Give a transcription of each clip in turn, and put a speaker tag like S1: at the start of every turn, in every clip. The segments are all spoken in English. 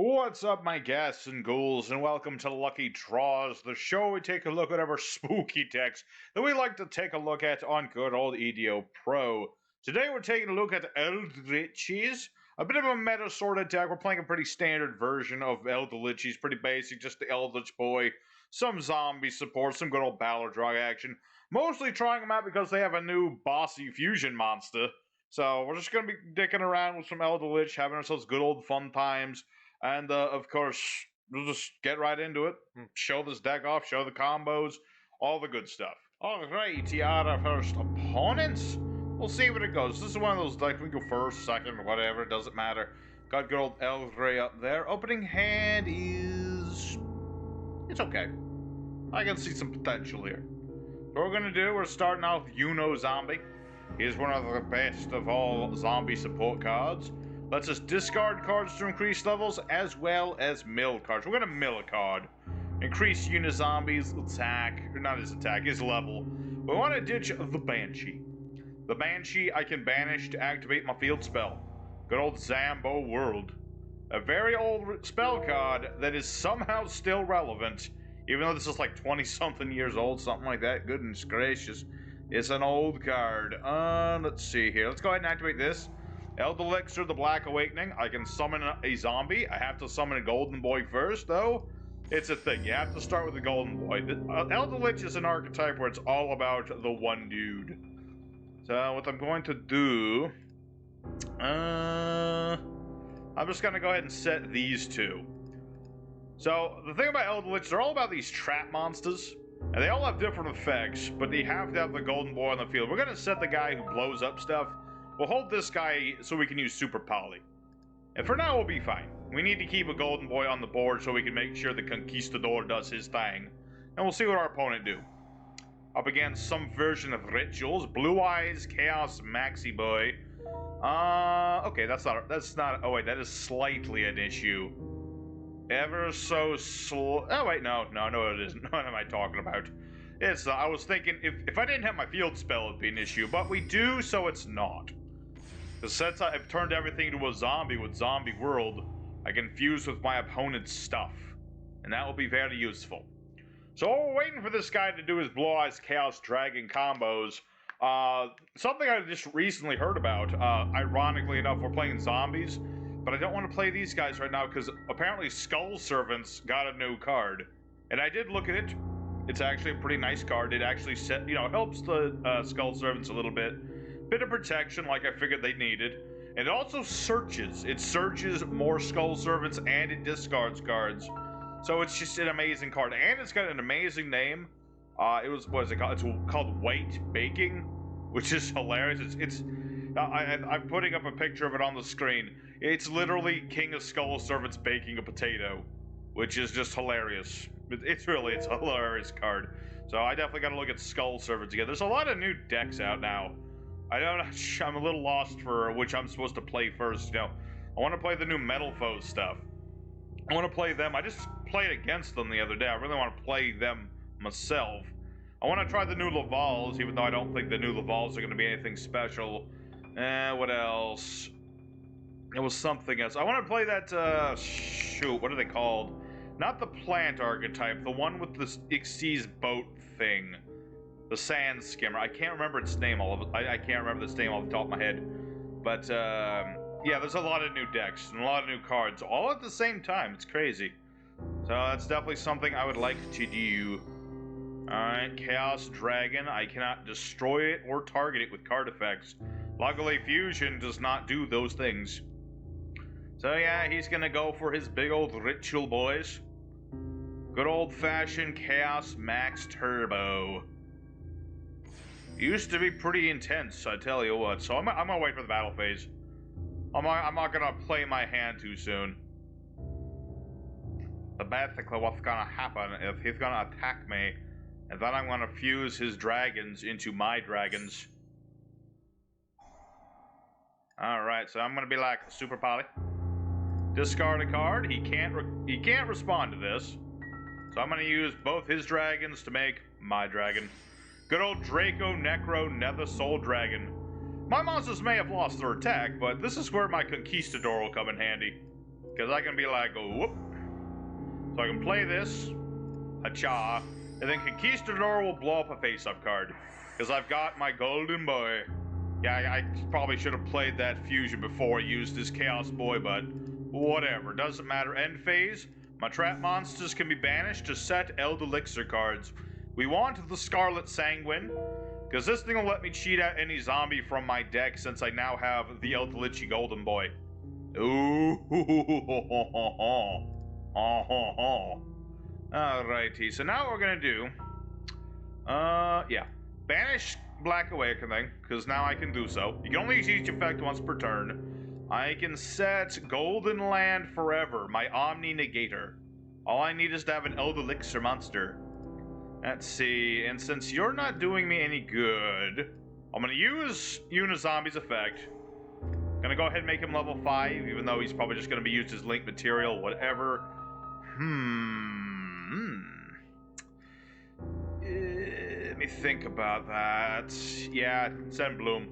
S1: What's up, my ghasts and ghouls, and welcome to Lucky Draws, the show where we take a look at whatever spooky decks that we like to take a look at on good old EDO Pro. Today we're taking a look at Eldlich's, a bit of a meta sort of deck. We're playing a pretty standard version of Eldlich's, pretty basic, just the Eldlich boy, some zombie support, some good old Balerdroch action. Mostly trying them out because they have a new bossy fusion monster. So we're just going to be dicking around with some Eldlich, having ourselves good old fun times. And, of course, we'll just get right into it. Show this deck off, show the combos, all the good stuff. Alright, here are our first opponents. We'll see what it goes. This is one of those decks, we go first, second, whatever, it doesn't matter. Got good old Eldlich up there. Opening hand is... it's okay. I can see some potential here. So what we're going to do, we're starting off with uni-zombie. He's one of the best of all zombie support cards. Lets us discard cards to increase levels, as well as mill cards. We're going to mill a card. Increase uni-zombie's attack, or not his attack, his level. We want to ditch the Banshee. The Banshee I can banish to activate my field spell. Good old Zambo World. A very old spell card that is somehow still relevant, even though this is like 20-something years old, something like that. Goodness gracious. It's an old card. Let's see here. Let's go ahead and activate this. Eldlich, the Black Awakening. I can summon a zombie. I have to summon a Golden Boy first, though. It's a thing. You have to start with the Golden Boy. Eldlich is an archetype where it's all about the one dude. So what I'm going to do... I'm just going to go ahead and set these two. So the thing about Eldlich, they're all about these trap monsters. And they all have different effects, but they have to have the Golden Boy on the field. We're going to set the guy who blows up stuff. We'll hold this guy so we can use Super Poly. And for now, we'll be fine. We need to keep a Golden Boy on the board so we can make sure the Conquistador does his thing. And we'll see what our opponent do. Up against some version of Rituals. Blue Eyes, Chaos, Maxi Boy. Okay, that's not, oh wait, that is slightly an issue. Ever so slow, oh wait, no, it isn't. What am I talking about? It's, I was thinking, if I didn't have my field spell, it'd be an issue, but we do, so it's not. Because since I've turned everything into a zombie with Zombie World, I can fuse with my opponent's stuff. And that will be very useful. So while we're waiting for this guy to do his Blue Eyes Chaos Dragon combos, something I just recently heard about, ironically enough, we're playing zombies, but I don't want to play these guys right now because apparently Skull Servants got a new card. And I did look at it. It's actually a pretty nice card. It actually helps the Skull Servants a little bit. Bit of protection, like I figured they needed. And it also searches. It searches more Skull Servants and it discards cards. So it's just an amazing card. And it's got an amazing name. What is it called? It's called White Baking, which is hilarious. I'm putting up a picture of it on the screen. It's literally King of Skull Servants baking a potato, which is just hilarious. It's a hilarious card. So I definitely got to look at Skull Servants again. There's a lot of new decks out now. I'm a little lost for which I'm supposed to play first. I want to play the new Metal Foes stuff. I want to play them. I just played against them the other day. I really want to play them myself. I want to try the new Lavals, even though I don't think the new Lavals are going to be anything special. What else? It was something else. I want to play that, shoot, what are they called? Not the plant archetype, the one with the Xyz boat thing. The Sand Skimmer. I can't remember its name I can't remember its name off the top of my head. But, yeah, there's a lot of new decks and a lot of new cards, all at the same time. It's crazy. So that's definitely something I would like to do. Alright, Chaos Dragon. I cannot destroy it or target it with card effects. Luckily, Fusion does not do those things. So yeah, he's gonna go for his big old Ritual boys. Good old-fashioned Chaos Max Turbo. Used to be pretty intense, I tell you what. So I'm gonna wait for the battle phase. I'm not gonna play my hand too soon. But basically what's gonna happen is he's gonna attack me, and then I'm gonna fuse his dragons into my dragons. Alright, so I'm gonna be like Super Poly. Discard a card. He can't respond to this. So I'm gonna use both his dragons to make my dragon. Good old Draco Necro Nether Soul Dragon. My monsters may have lost their attack, but this is where my Conquistador will come in handy. Because I can be like, whoop. So I can play this, ha-cha, and then Conquistador will blow up a face-up card. Because I've got my golden boy. Yeah, I probably should have played that fusion before I used this Chaos Boy, but whatever. Doesn't matter. End phase. My trap monsters can be banished to set Elixir cards. We want the Scarlet Sanguine, because this thing will let me cheat out any zombie from my deck since I now have the Eldlich Golden Boy. Ooh. Alrighty, so now what we're gonna do, yeah. Banish Black Awakening, because now I can do so. You can only use each effect once per turn. I can set Golden Land Forever, my Omni Negator. All I need is to have an Elixir monster. Let's see, and since you're not doing me any good, I'm gonna use uni-zombie's effect. Gonna go ahead and make him level 5, even though he's probably just gonna be used as link material, whatever. Let me think about that. Yeah, send Bloom.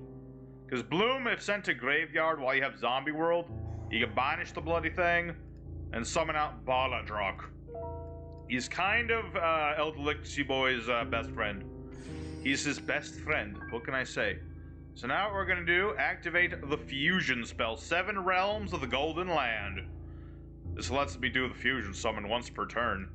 S1: Because Bloom, if sent to Graveyard while you have Zombie World, you can banish the bloody thing and summon out Balerdroch. He's kind of Eldlich Boy's best friend. He's his best friend. What can I say? So now what we're going to do, activate the fusion spell. 7 realms of the Golden Land. This lets me do the fusion summon once per turn.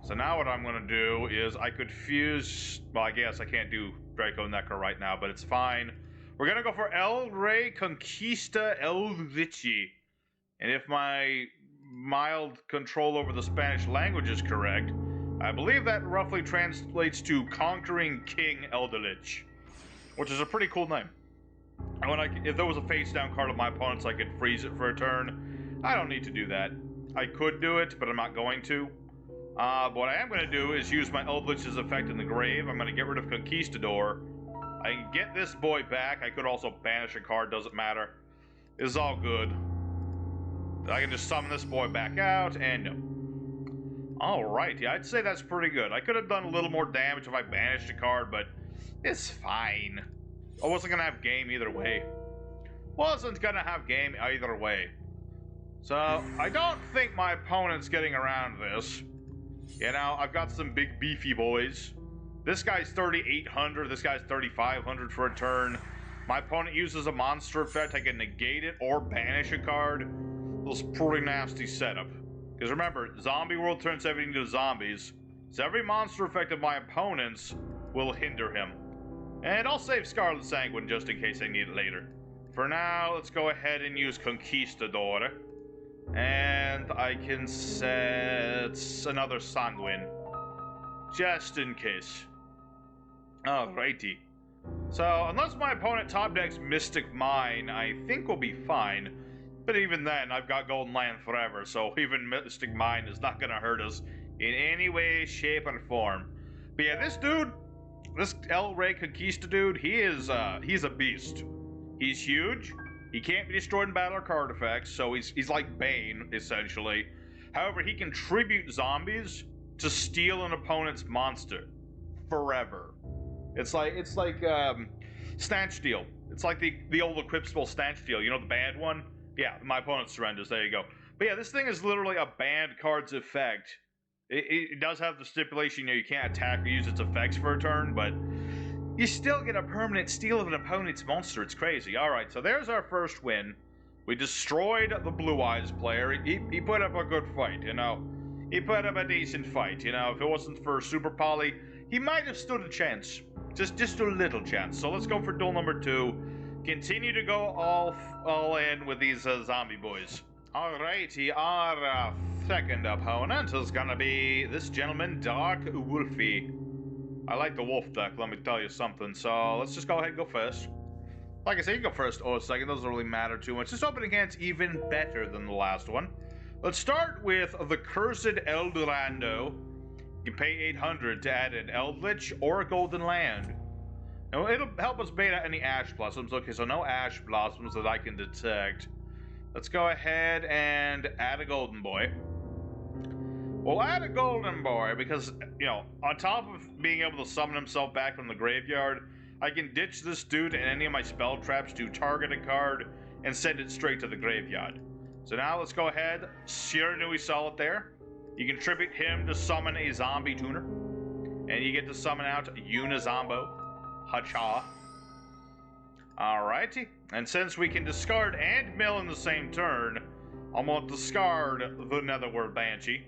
S1: So now what I'm going to do is I could fuse... Well, I guess I can't do Draco Necker right now, but it's fine. We're going to go for Rey Conquista Eldlich. And if my mild control over the Spanish language is correct, I believe that roughly translates to Conquering King Eldlich, which is a pretty cool name. And if there was a face-down card of my opponent's, I could freeze it for a turn. I don't need to do that. I could do it, but I'm not going to. But what I am going to do is use my Eldlich's effect in the grave. I'm going to get rid of Conquistador. I can get this boy back. I could also banish a card, doesn't matter. It's all good. I can just summon this boy back out, and no. Alright, yeah, I'd say that's pretty good. I could have done a little more damage if I banished a card, but it's fine. I wasn't going to have game either way. Wasn't going to have game either way. So, I don't think my opponent's getting around this. You know, I've got some big beefy boys. This guy's 3,800, this guy's 3,500 for a turn. My opponent uses a monster effect, I can negate it or banish a card. This is pretty nasty setup. Because remember, Zombie World turns everything into zombies, so every monster effect of my opponent's will hinder him. And I'll save Scarlet Sanguine just in case I need it later. For now, let's go ahead and use Conquistador. And I can set another Sanguine, just in case. Alrighty. So, unless my opponent top decks Mystic Mine, I think we'll be fine. But even then, I've got Golden Land Forever, so even Mystic Mine is not gonna hurt us in any way, shape, or form. But yeah, this dude, this Rey Conquista dude, he's a beast. He's huge. He can't be destroyed in battle or card effects, so he's like Bane, essentially. However, he can tribute zombies to steal an opponent's monster. Forever. It's like Snatch Steal. It's like the old equip spell Snatch Steal, you know, the bad one? Yeah, my opponent surrenders, there you go. But yeah, this thing is literally a banned card's effect. It does have the stipulation, you know, you can't attack or use its effects for a turn, but you still get a permanent steal of an opponent's monster. It's crazy. Alright, so there's our first win. We destroyed the Blue Eyes player. He put up a good fight, you know. He put up a decent fight, you know. If it wasn't for Super Poly, he might have stood a chance. Just a little chance. So let's go for duel number 2. Continue to go all in with these zombie boys. Alrighty, our second opponent is gonna be this gentleman, Dark Wolfie. I like the wolf deck, let me tell you something. So let's just go ahead and go first. Like I said, you can go first or second, doesn't really matter too much. This opening hand's even better than the last one. Let's start with the Cursed Eldorado. You can pay 800 to add an Eldlich or a Golden Land. Now, it'll help us bait out any Ash Blossoms. Okay, so no Ash Blossoms that I can detect. Let's go ahead and add a Golden Boy. We'll add a Golden Boy because, you know, on top of being able to summon himself back from the graveyard, I can ditch this dude and any of my spell traps to target a card and send it straight to the graveyard. So now let's go ahead. Cyrano, we saw it there. You can tribute him to summon a zombie tuner. And you get to summon out uni-zombie. Hacha. Alrighty. And since we can discard and mill in the same turn, I'm going to discard the Netherworld Banshee.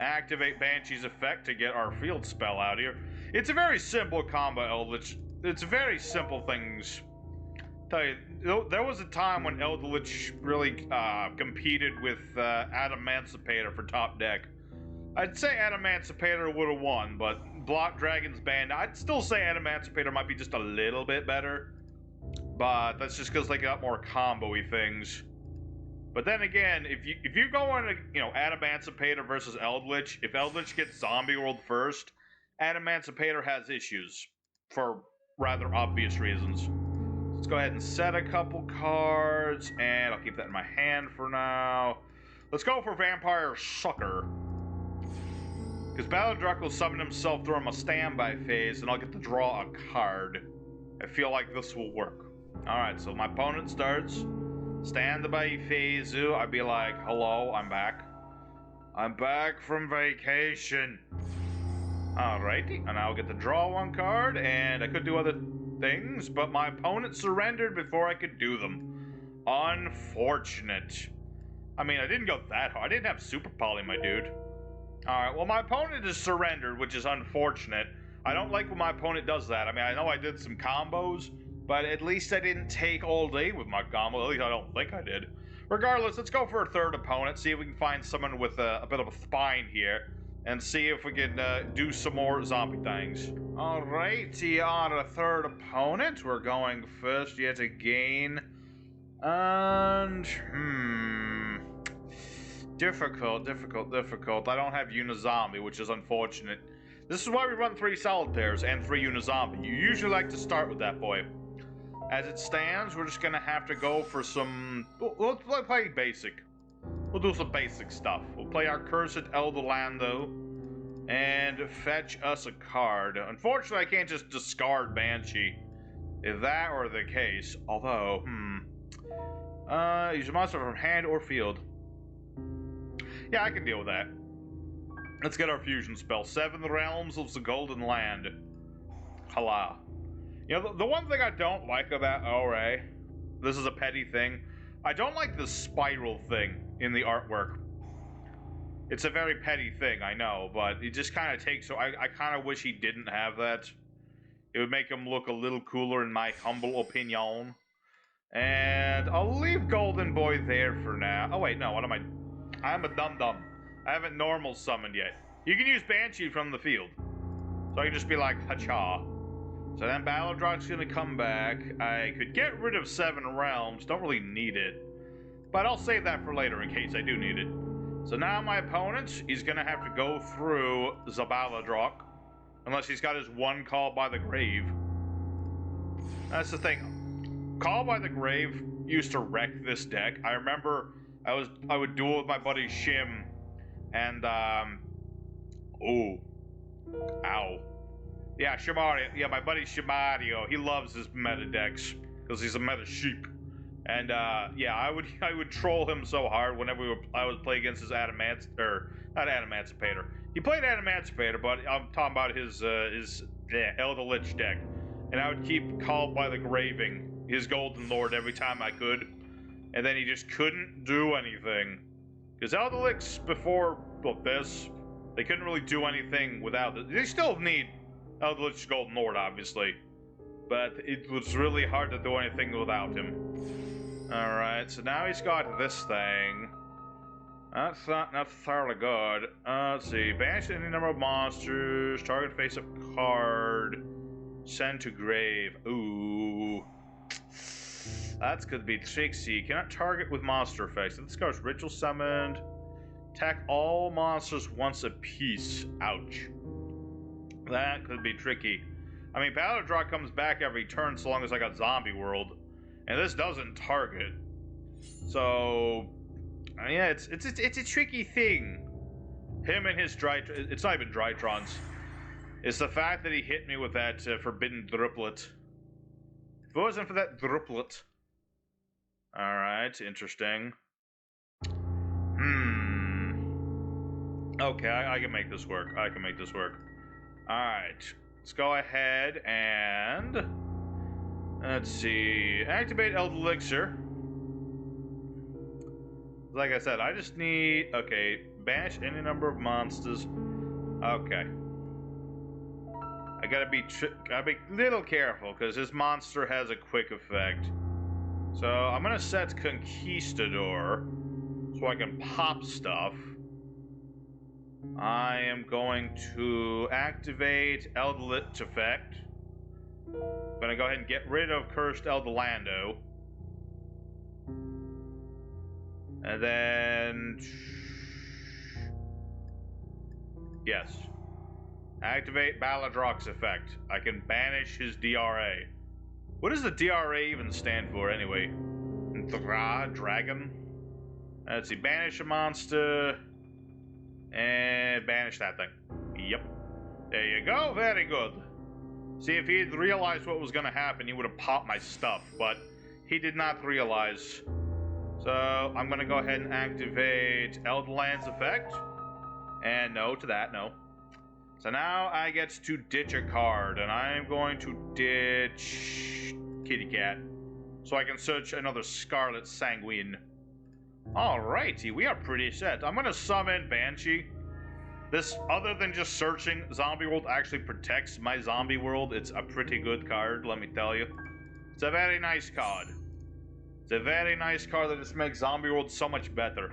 S1: Activate Banshee's effect to get our field spell out here. It's a very simple combo, Eldlich. It's very simple things. Tell you, there was a time when Eldlich really competed with Adamancipator for top deck. I'd say Adamancipator would have won, but Block Dragon's banned. I'd still say Adamancipator might be just a little bit better, but that's just because they got more combo-y things. But then again, if you go on Adamancipator versus Eldlich, if Eldlich gets Zombie World first, Adamancipator has issues for rather obvious reasons. Let's go ahead and set a couple cards, and I'll keep that in my hand for now. Let's go for Vampire Sucker. Because Balerdroch will summon himself during my standby phase, and I'll get to draw a card. I feel like this will work. Alright, so my opponent starts. Standby phase. I'd be like, hello, I'm back. I'm back from vacation. Alrighty, and I'll get to draw one card, and I could do other things, but my opponent surrendered before I could do them. Unfortunate. I mean, I didn't go that hard. I didn't have Super Poly, my dude. Alright, well, my opponent is surrendered, which is unfortunate. I don't like when my opponent does that. I mean, I know I did some combos, but at least I didn't take all day with my combo. At least I don't think I did. Regardless, let's go for a third opponent, see if we can find someone with a bit of a spine here, and see if we can do some more zombie things. Alrighty, on a third opponent. We're going first yet again. And, difficult. I don't have uni-zombie, which is unfortunate. This is why we run 3 solitaires and 3 uni-zombie. You usually like to start with that boy. As it stands, we're just gonna have to go for some... We'll play basic. We'll do some basic stuff. We'll play our Cursed Eldolando and fetch us a card. Unfortunately, I can't just discard Banshee. If that were the case, although, use a monster from hand or field. Yeah, I can deal with that. Let's get our fusion spell. 7 Realms of the Golden Land. Hala. You know, the one thing I don't like about Rey, this is a petty thing, I don't like the spiral thing in the artwork. It's a very petty thing, I know, but it just kind of takes... So I kind of wish he didn't have that. It would make him look a little cooler in my humble opinion. And I'll leave Golden Boy there for now. Oh wait, no, what am I... I'm a dum-dum. I haven't normal summoned yet. You can use Banshee from the field. So I can just be like, hacha. So then Balerdroch's gonna come back. I could get rid of 7 Realms. Don't really need it. But I'll save that for later in case I do need it. So now my opponent, he's gonna have to go through the Balerdroch. Unless he's got his 1 Call by the Grave. That's the thing. Call by the Grave used to wreck this deck. I remember I would duel with my buddy Shim. And, oh. Ow. Yeah, Shimario. Yeah, my buddy Shimario. He loves his meta decks. Because he's a meta sheep. And, yeah, I would troll him so hard whenever I would play against his not Adamancipator. He played Adamancipator, but I'm talking about his Eldlich deck. And I would keep Called by the Graving, his Golden Lord, every time I could. And then he just couldn't do anything. Because Eldlich, before this, they couldn't really do anything without it. They still need Eldlich's Golden Lord, obviously. But it was really hard to do anything without him. Alright, so now he's got this thing. That's not necessarily good. Let's see. Banish any number of monsters. Target face-up card. Send to grave. Ooh. That's could be tricksy. Cannot target with monster effects. This card's ritual summoned. Attack all monsters once a piece. Ouch. That could be tricky. I mean, Balerdroch comes back every turn so long as I got Zombie World. And this doesn't target. So... yeah, it's a tricky thing. Him and his Draitron... It's not even Draitrons. It's the fact that he hit me with that forbidden druplet. If it wasn't for that druplet... Alright, interesting. Okay, I can make this work. I can make this work. Alright. Let's go ahead and... Let's see. Activate Elixir. Like I said, I just need... Okay. Banish any number of monsters. Okay. I gotta be a little careful, because this monster has a quick effect. So, I'm gonna set Conquistador, so I can pop stuff. I am going to activate Eldlich effect. I'm gonna go ahead and get rid of Cursed Eldolando. And then... Yes. Activate Balerdroch's effect. I can banish his DRA. What does the DRA even stand for, anyway? Dragon? Let's see. Banish a monster. And banish that thing. Yep. There you go. Very good. See, if he had realized what was going to happen, he would have popped my stuff. But he did not realize. So, I'm going to go ahead and activate Elderland's effect. And no to that, no. So now I get to ditch a card, and I'm going to ditch Kitty Cat, so I can search another Scarlet Sanguine. Alrighty, we are pretty set. I'm going to summon Banshee. This, other than just searching Zombie World, actually protects my Zombie World. It's a pretty good card, let me tell you. It's a very nice card. It's a very nice card that just makes Zombie World so much better.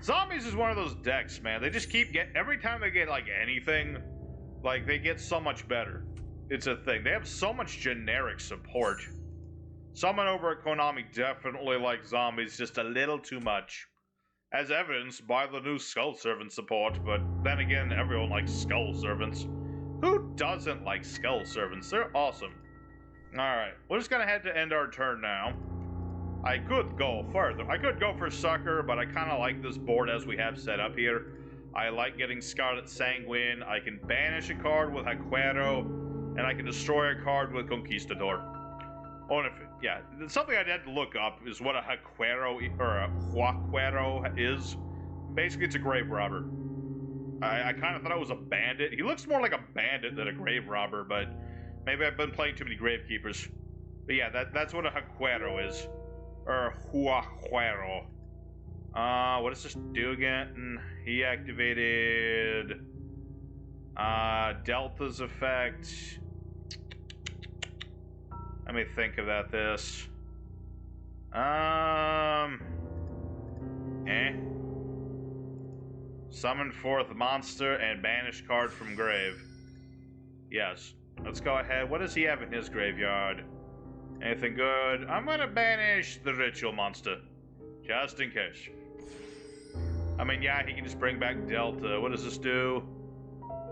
S1: Zombies is one of those decks, man. They just keep every time they get, like, anything, like, they get so much better. It's a thing. They have so much generic support. Someone over at Konami definitely likes zombies just a little too much. As evidenced by the new Skull Servant support, but then again, everyone likes Skull Servants. Who doesn't like Skull Servants? They're awesome. Alright, we're just gonna head to end our turn now. I could go further. I could go for Sucker, but I kind of like this board as we have set up here. I like getting Scarlet Sanguine. I can banish a card with Haquero, and I can destroy a card with Conquistador. Oh, yeah, something I had to look up is what a Haquero or a Huaquero is. Basically, it's a grave robber. I kind of thought it was a bandit. He looks more like a bandit than a grave robber, but maybe I've been playing too many Gravekeepers. But yeah, that's what a Haquero is. Or Huaquero. What does this do again? He activated Delta's effect. Let me think about this. Summon forth monster and banish card from grave. Yes. Let's go ahead. What does he have in his graveyard? Anything good? I'm gonna banish the ritual monster. Just in case. I mean, yeah, he can just bring back Delta. What does this do?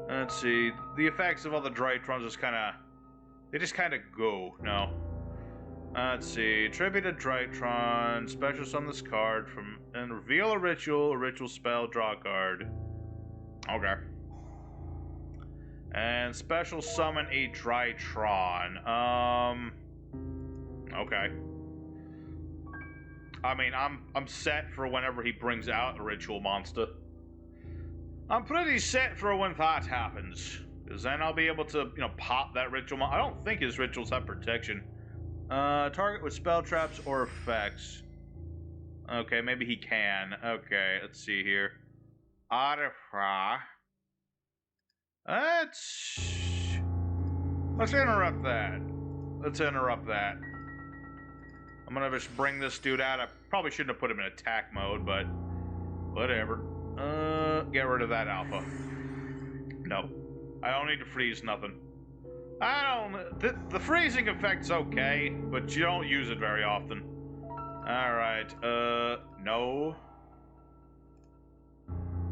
S1: Let's see. The effects of all the Draitrons just kinda... They just kinda go. No. Let's see. Tribute a Draitron. Special summon this card from... And reveal a ritual spell, draw a card. Okay. And special summon a Draitron. Okay. I mean, I'm set for whenever he brings out a ritual monster. I'm pretty set for when that happens. Because then I'll be able to, you know, pop that ritual monster. I don't think his rituals have protection. Target with spell traps or effects. Okay, maybe he can. Okay, let's see here. Arifra. Let's interrupt that. Let's interrupt that. I'm gonna just bring this dude out. I probably shouldn't have put him in attack mode, but whatever. Get rid of that alpha. No. I don't need to freeze nothing. The freezing effect's okay, but you don't use it very often. Alright, no.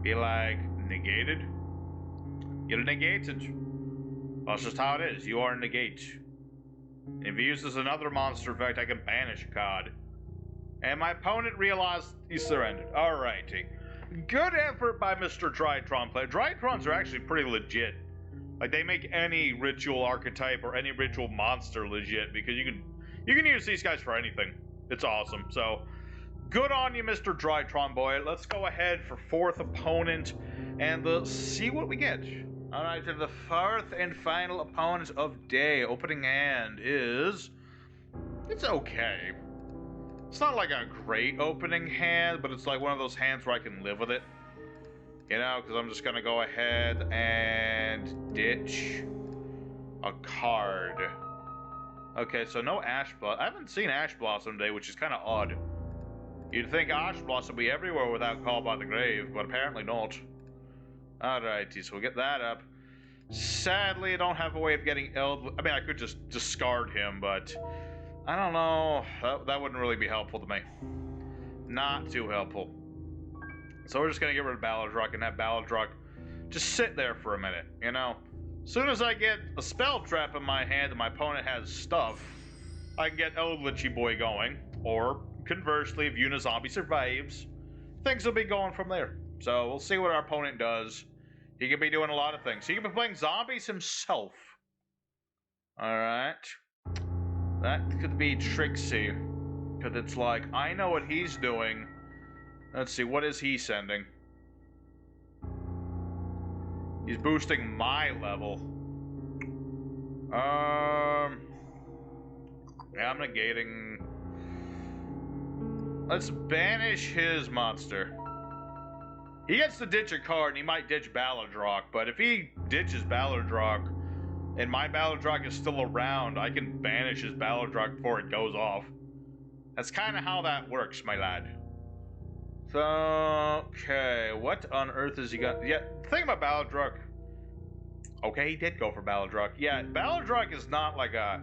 S1: Be like, negated? You're negated. That's just how it is. You are negate. If he uses another monster effect, I can banish a card. And my opponent realized he surrendered. Alrighty. Good effort by Mr. Draitron player. Draitrons are actually pretty legit. Like, they make any ritual archetype or any ritual monster legit, because you can use these guys for anything. It's awesome. So, Good on you, Mr. Draitron boy. Let's go ahead for fourth opponent and see what we get. Alright, so the fourth and final opponent of day. Opening hand is... It's okay. It's not like a great opening hand, but it's like one of those hands where I can live with it. You know, because I'm just going to go ahead and ditch a card. Okay, so no Ash Blossom. I haven't seen Ash Blossom today, which is kind of odd. You'd think Ash Blossom would be everywhere without Call by the Grave, but apparently not. Alrighty, so we'll get that up. Sadly, I don't have a way of getting Eldlich. I mean, I could just discard him, but I don't know. That wouldn't really be helpful to me. Not too helpful. So we're just going to get rid of Balerdroch and have Balerdroch just sit there for a minute, you know? As soon as I get a spell trap in my hand and my opponent has stuff, I can get Eldlichy boy going. Or, conversely, if uni-zombie survives, things will be going from there. So we'll see what our opponent does. He could be doing a lot of things. He could be playing zombies himself. Alright. That could be tricksy. Because it's like, I know what he's doing. Let's see, what is he sending? He's boosting my level. Yeah, I'm negating. Let's banish his monster. He gets to ditch a card, and he might ditch Balerdroch, but if he ditches Balerdroch, and my Balerdroch is still around, I can banish his Balerdroch before it goes off. That's kind of how that works, my lad. So, okay, what on earth has he got? Yeah, the thing about Balerdroch... Okay, he did go for Balerdroch. Yeah, Balerdroch is not like a...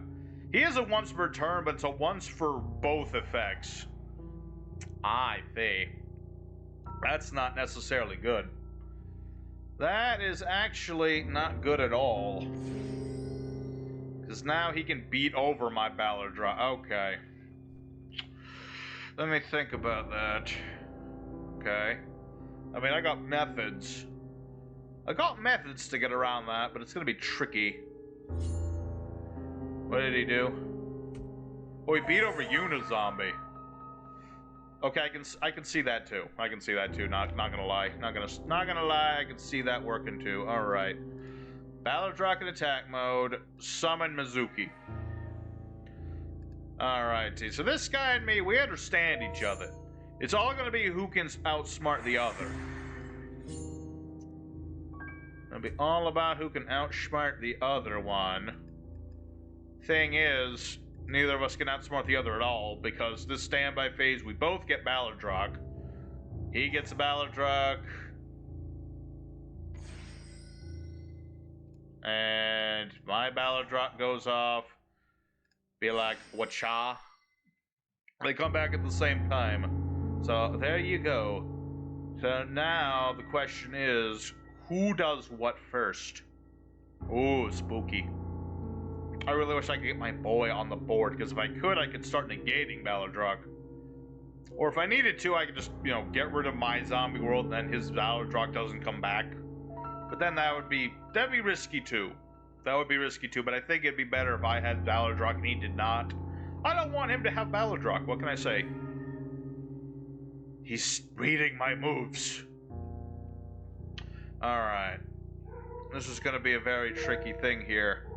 S1: He is a once per turn, but it's a once for both effects. I see. That's not necessarily good. That is actually not good at all. Because now he can beat over my Balerdroch. Okay. Let me think about that. Okay. I mean, I got methods. I got methods to get around that, but it's gonna be tricky. What did he do? Oh, he beat over uni-zombie. Okay, I can see that too. I can see that too. Not gonna lie. Not gonna lie. I can see that working too. All right. Balerdroch in attack mode. Summon Mizuki. All right. So this guy and me, we understand each other. It's all gonna be who can outsmart the other. It'll be all about who can outsmart the other one. Thing is, neither of us can outsmart the other at all, because this standby phase, we both get Balerdroch. He gets a Balerdroch. And my Balerdroch goes off. Be like, whatcha? They come back at the same time. So, there you go. So now, the question is, who does what first? Ooh, spooky. I really wish I could get my boy on the board, because if I could start negating Balerdroch. Or if I needed to, I could just, you know, get rid of my zombie world and then his Balerdroch doesn't come back. But then that'd be risky too. That would be risky too, but I think it'd be better if I had Balerdroch and he did not. I don't want him to have Balerdroch, what can I say? He's reading my moves. Alright. This is gonna be a very tricky thing here.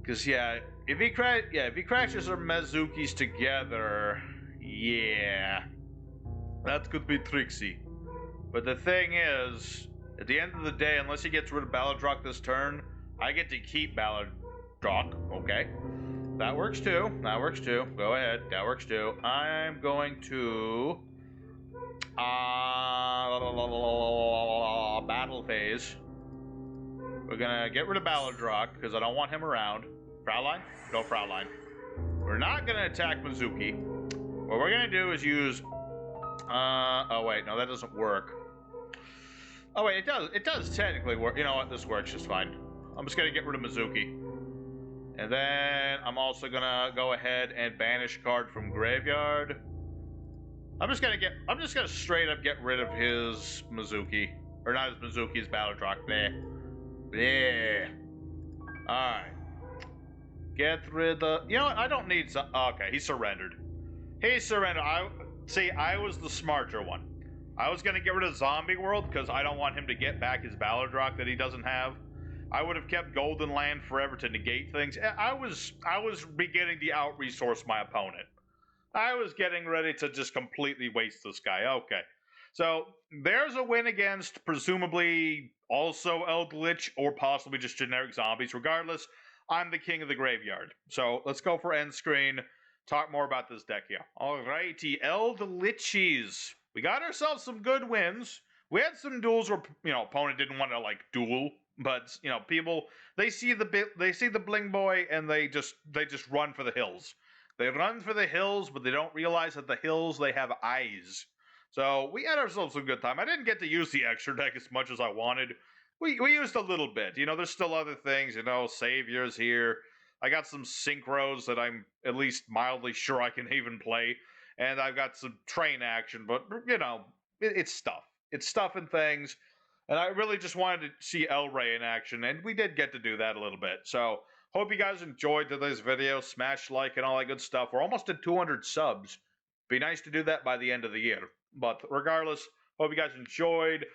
S1: Because, yeah, if he crashes our Mizukis together, yeah, that could be tricksy. But the thing is, at the end of the day, unless he gets rid of Balerdroch this turn, I get to keep Balerdroch, okay? That works too, that works too. Go ahead, that works too. I'm going to... battle phase. We're gonna get rid of Balerdroch, because I don't want him around. Fraulein? No Fraulein. We're not gonna attack Mizuki. What we're gonna do is use... oh wait, no, that doesn't work. Oh wait, it does technically work. You know what, this works just fine. I'm just gonna get rid of Mizuki. And then I'm also gonna go ahead and banish a card from graveyard. I'm just gonna straight up get rid of his Mizuki. Or not his Mizuki, his Balerdroch. Bleh. Yeah. Alright. Get rid of... You know what? I don't need some... Okay, he surrendered. He surrendered. See, I was the smarter one. I was going to get rid of Zombie World because I don't want him to get back his Balerdroch that he doesn't have. I would have kept Golden Land forever to negate things. I was beginning to out-resource my opponent. I was getting ready to just completely waste this guy. Okay. So there's a win against presumably also Eldlich or possibly just generic zombies. Regardless, I'm the king of the graveyard. So let's go for end screen. Talk more about this deck here. Alrighty, Eldliches. We got ourselves some good wins. We had some duels where opponent didn't want to like duel, but people they see the bling boy and they just run for the hills. They run for the hills, but they don't realize that the hills they have eyes. So we had ourselves a good time. I didn't get to use the extra deck as much as I wanted. We used a little bit. There's still other things. Saviors here. I got some synchros that I'm at least mildly sure I can even play, and I've got some train action. But it's stuff. It's stuff and things. And I really just wanted to see Rey in action, and we did get to do that a little bit. So hope you guys enjoyed today's video. Smash like and all that good stuff. We're almost at 200 subs. Be nice to do that by the end of the year. But regardless, hope you guys enjoyed.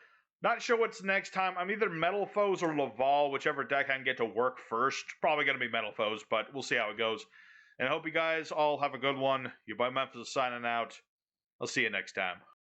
S1: Not sure what's next time. I'm either Metal Foes or Laval, whichever deck I can get to work first. Probably going to be Metal Foes, but we'll see how it goes. And I hope you guys all have a good one. Your boy Memphis is signing out. I'll see you next time.